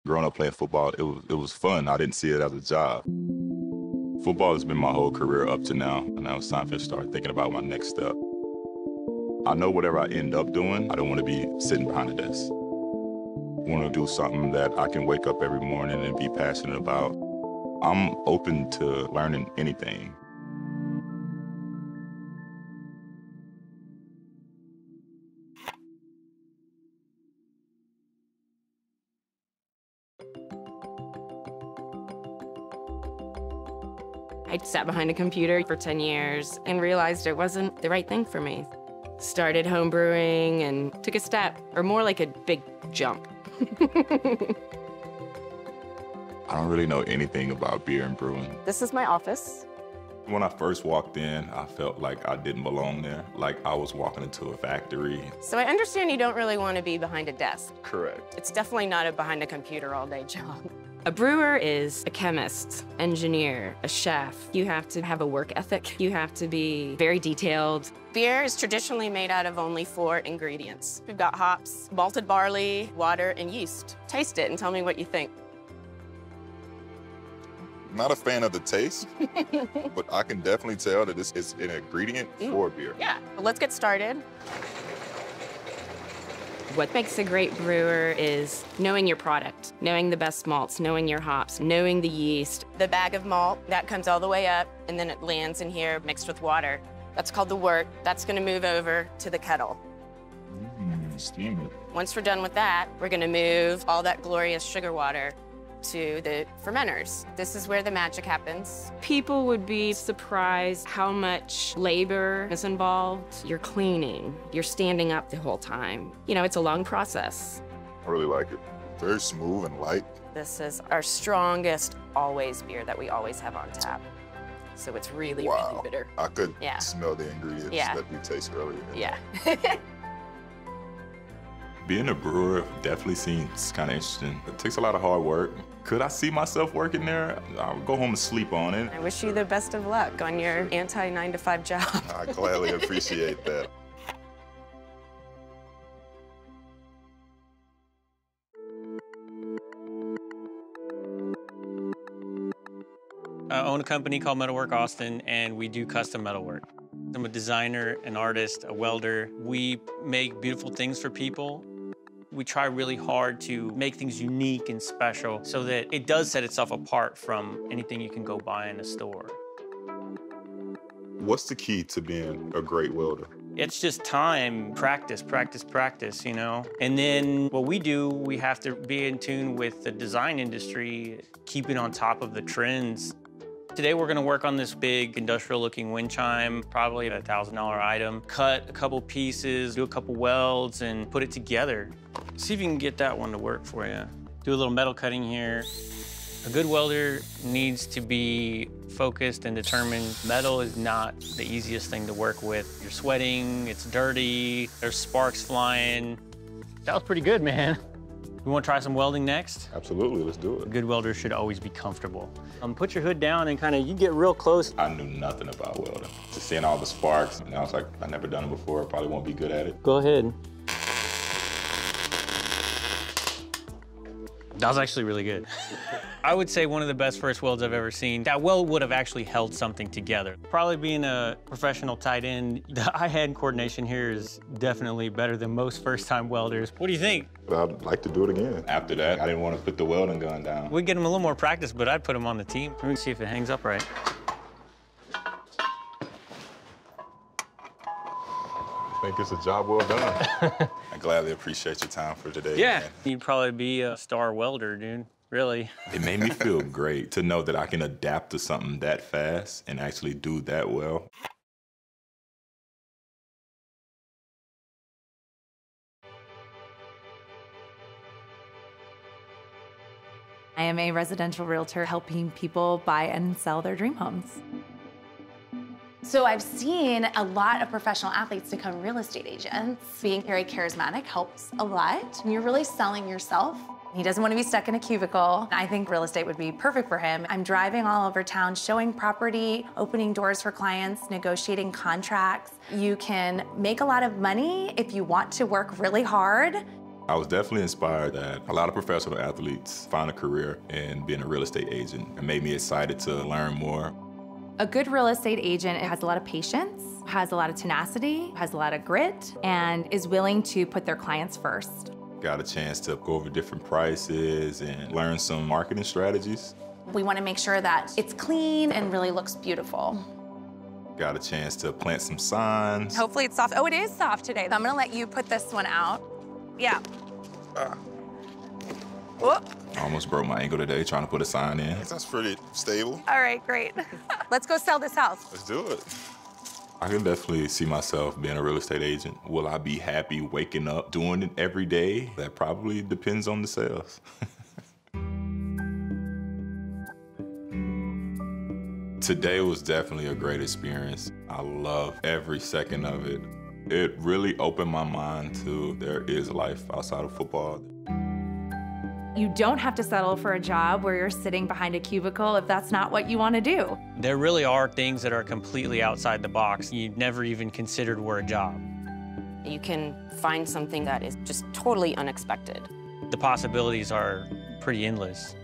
Growing up playing football, it was fun. I didn't see it as a job. Football has been my whole career up to now, and now it's time to start thinking about my next step. I know whatever I end up doing, I don't want to be sitting behind a desk. I want to do something that I can wake up every morning and be passionate about. I'm open to learning anything. I sat behind a computer for 10 years and realized it wasn't the right thing for me. Started home brewing and took a step, or more like a big jump. I don't really know anything about beer and brewing. This is my office. When I first walked in, I felt like I didn't belong there, like I was walking into a factory. So I understand you don't really want to be behind a desk. Correct. It's definitely not a behind a computer all day job. A brewer is a chemist, engineer, a chef. You have to have a work ethic. You have to be very detailed. Beer is traditionally made out of only 4 ingredients. We've got hops, malted barley, water, and yeast. Taste it and tell me what you think. Not a fan of the taste, but I can definitely tell that this is an ingredient for beer. Yeah, well, let's get started. What makes a great brewer is knowing your product, knowing the best malts, knowing your hops, knowing the yeast. The bag of malt, that comes all the way up, and then it lands in here mixed with water. That's called the wort. That's gonna move over to the kettle. Steam it. Once we're done with that, we're gonna move all that glorious sugar water to the fermenters. This is where the magic happens. People would be surprised how much labor is involved. You're cleaning, you're standing up the whole time. You know, it's a long process. I really like it. Very smooth and light. This is our strongest always beer that we always have on tap. So it's really, really bitter. I could smell the ingredients that we tasted earlier. Yeah. Being a brewer definitely seems kind of interesting. It takes a lot of hard work. Could I see myself working there? I'll go home and sleep on it. I wish you the best of luck on your anti-9-to-5 job. I gladly appreciate that. I own a company called Metalwork Austin, and we do custom metalwork. I'm a designer, an artist, a welder. We make beautiful things for people. We try really hard to make things unique and special so that it does set itself apart from anything you can go buy in a store. What's the key to being a great welder? It's just time, practice, practice, practice, you know? And then what we do, we have to be in tune with the design industry, keeping on top of the trends. Today we're gonna work on this big industrial-looking wind chime, probably a $1,000 item. Cut a couple pieces, do a couple welds, and put it together. See if you can get that one to work for you. Do a little metal cutting here. A good welder needs to be focused and determined. Metal is not the easiest thing to work with. You're sweating, it's dirty, there's sparks flying. That was pretty good, man. You want to try some welding next? Absolutely, let's do A it. good welder should always be comfortable. Put your hood down and you get real close. I knew nothing about welding. Just seeing all the sparks, and I was like, I've never done it before, I probably won't be good at it. Go ahead. That was actually really good. I would say one of the best first welds I've ever seen. That weld would have actually held something together. Probably being a professional tight end, the eye-hand coordination here is definitely better than most first-time welders. What do you think? I'd like to do it again. After that, I didn't want to put the welding gun down. We'd get him a little more practice, but I'd put him on the team. Let me see if it hangs up right. I think it's a job well done. I gladly appreciate your time for today. Yeah, man. you'd probably be a star welder, dude. Really. It made me feel great to know that I can adapt to something that fast and actually do that well. I am a residential realtor helping people buy and sell their dream homes. So I've seen a lot of professional athletes become real estate agents. Being very charismatic helps a lot. You're really selling yourself. He doesn't want to be stuck in a cubicle. I think real estate would be perfect for him. I'm driving all over town, showing property, opening doors for clients, negotiating contracts. You can make a lot of money if you want to work really hard. I was definitely inspired that a lot of professional athletes find a career in being a real estate agent. It made me excited to learn more. A good real estate agent has a lot of patience, has a lot of tenacity, has a lot of grit, and is willing to put their clients first. Got a chance to go over different prices and learn some marketing strategies. We want to make sure that it's clean and really looks beautiful. Got a chance to plant some signs. Hopefully it's soft. Oh, it is soft today. I'm gonna let you put this one out. Yeah. Whoop. I almost broke my ankle today trying to put a sign in. That's pretty stable. All right, great. Let's go sell this house. Let's do it. I can definitely see myself being a real estate agent. Will I be happy waking up doing it every day? That probably depends on the sales. Today was definitely a great experience. I love every second of it. It really opened my mind to there is life outside of football. You don't have to settle for a job where you're sitting behind a cubicle if that's not what you want to do. There really are things that are completely outside the box you never even considered were a job. You can find something that is just totally unexpected. The possibilities are pretty endless.